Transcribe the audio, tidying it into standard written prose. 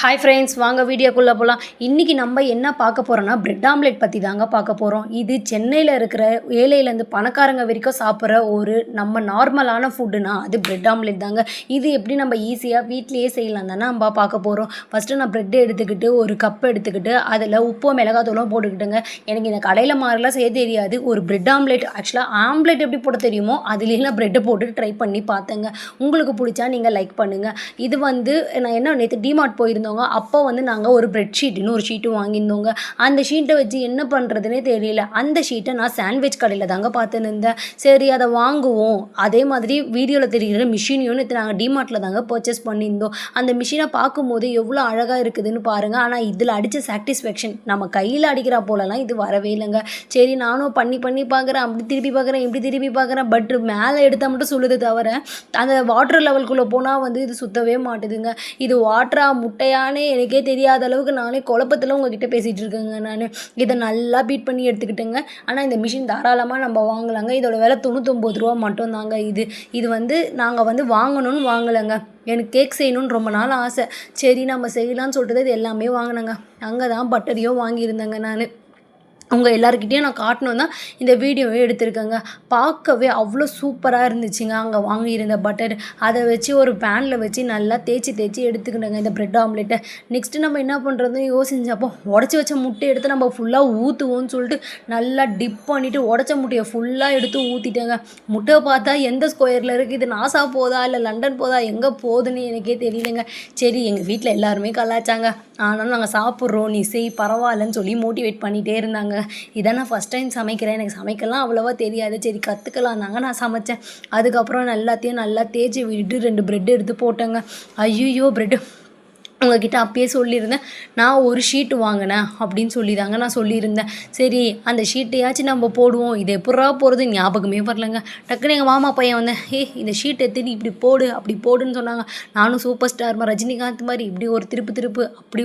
Hi friends, வாங்க வீடியோக்குள்ளே போகலாம். இன்றைக்கி நம்ம என்ன பார்க்க போகிறோன்னா பிரெட் ஆம்லெட் பற்றி தாங்க பார்க்க போகிறோம். இது சென்னையில் இருக்கிற ஏழையிலேருந்து பணக்காரங்க வரைக்கும் சாப்பிட்ற ஒரு நம்ம நார்மலான ஃபுட்டுனா அது பிரெட் ஆம்லெட் தாங்க. இது எப்படி நம்ம ஈஸியாக வீட்லேயே செய்யலாம் தானே நம்ம பார்க்க போகிறோம். ஃபஸ்ட்டு நான் ப்ரெட் எடுத்துக்கிட்டு ஒரு கப் எடுத்துக்கிட்டு அதில் உப்போ மிளகாத்தூளும் போட்டுக்கிட்டுங்க. எனக்கு இந்த கடையில் மாதிரிலாம் செய்ய தெரியாது. ஒரு பிரெட் ஆம்லெட் ஆம்லெட் எப்படி போட தெரியுமோ அதுலேயே நான் ப்ரெட்டை போட்டு ட்ரை பண்ணி பார்த்தேங்க. உங்களுக்கு பிடிச்சா நீங்கள் லைக் பண்ணுங்கள். இது நான் என்ன நேற்று டிமார்ட் போயிருந்தோம். அப்போ நாங்கள் ஒரு பிரெட் ஷீட்டுன்னு ஒரு ஷீட்டு வாங்கியிருந்தோங்க. அந்த ஷீட்டை வச்சு என்ன பண்ணுறதுனே தெரியல. அந்த ஷீட்டை நான் சாண்ட்விச் கடையில் தாங்க பார்த்துன்னு இருந்தேன். சரி, அதை வாங்குவோம். அதே மாதிரி வீடியோவில் தெரிகிற மிஷினையும் நேற்று நாங்கள் டிமார்ட்டில் தாங்க பர்ச்சேஸ் பண்ணியிருந்தோம். அந்த மிஷினை பார்க்கும்போது எவ்வளோ அழகாக இருக்குதுன்னு பாருங்கள். ஆனால் இதில் அடித்த சாட்டிஸ்ஃபேக்ஷன் நம்ம கையில் அடிக்கிறா போலலாம் இது வரவே இல்லைங்க. சரி, நானும் பண்ணி பார்க்குறேன், அப்படி திருப்பி பார்க்குறேன், இப்படி திருப்பி பார்க்குறேன். பட் மேலே எடுத்தால் மட்டும் சொல்லுது தவிர அந்த வாட்டர் லெவலுக்குள்ளே போனால் இது சுத்தவே மாட்டுதுங்க. இது வாட்டரா முட்டையானே எனக்கே தெரியாத அளவுக்கு நானே குழப்பத்தில் உங்ககிட்ட பேசிகிட்டு இருக்கேங்க. நான் இதை நல்லா பீட் பண்ணி எடுத்துக்கிட்டேங்க. ஆனால் இந்த மிஷின் தாராளமாக நம்ம வாங்கலாங்க. இதோட விலை 99 ரூபா மட்டும் தாங்க. இது நாங்கள் வாங்கணும்னு வாங்கலைங்க. எனக்கு கேக் செய்யணுன்னு ரொம்ப நாள் ஆசை. சரி, நம்ம செய்யலான்னு சொல்லிட்டு இது எல்லாமே வாங்கினேங்க. அங்கே தான் பட்டரையும் வாங்கியிருந்தேங்க. நான் அவங்க எல்லாருக்கிட்டேயும் நான் காட்டணும் தான் இந்த வீடியோவே எடுத்திருக்கேங்க. பார்க்கவே அவ்வளோ சூப்பராக இருந்துச்சுங்க. அங்கே வாங்கியிருந்த பட்டர் அதை வச்சு ஒரு பேனில் வச்சு நல்லா தேய்ச்சி எடுத்துக்கிட்டேங்க இந்த பிரெட் ஆம்லெட்டை. நெக்ஸ்ட்டு நம்ம என்ன பண்ணுறதுன்னு யோசிச்சப்போ உடச்சி வச்ச முட்டை எடுத்து நம்ம ஃபுல்லாக ஊற்றுவோம்னு சொல்லிட்டு நல்லா டிப் பண்ணிவிட்டு உடச்ச முட்டையை ஃபுல்லாக எடுத்து ஊற்றிட்டேங்க. முட்டையை பார்த்தா எந்த ஸ்கொயரில் இருக்குது, இது நாசா போதா இல்லை லண்டன் போதா எங்கே போகுதுன்னு எனக்கே தெரியலைங்க. சரி, எங்கள் வீட்டில் எல்லாருமே கலாச்சாங்க. ஆனாலும் நாங்கள் சாப்பிட்றோம், நீ செய் பரவாயில்லன்னு சொல்லி மோட்டிவேட் பண்ணிகிட்டே இருந்தாங்க. இதை நான் ஃபஸ்ட் டைம் சமைக்கிறேன். எனக்கு சமைக்கலாம் அவ்வளோவா தெரியாது. சரி, கற்றுக்கலான்னாங்க. நான் சமைச்சேன். அதுக்கப்புறம் எல்லாத்தையும் நல்லா தேய்ச்சி விட்டுட்டு 2 ப்ரெட் எடுத்து போட்டேங்க. ஐயோ, ப்ரெட்டு உங்ககிட்ட அப்பயே சொல்லியிருந்தேன். நான் ஒரு ஷீட்டு வாங்கினேன் அப்படின்னு சொல்லிதாங்க நான் சொல்லியிருந்தேன். சரி, அந்த ஷீட்டையாச்சும் நம்ம போடுவோம். இது எப்பட்றா போகிறது ஞாபகமே வரலங்க. டக்குன்னு எங்கள் மாமா பையன் வந்தேன், இந்த ஷீட்டை எடுத்து இப்படி போடு அப்படி போடுன்னு சொன்னாங்க. நானும் சூப்பர் ஸ்டார் ரஜினிகாந்த் மாதிரி இப்படி ஒரு திருப்பு அப்படி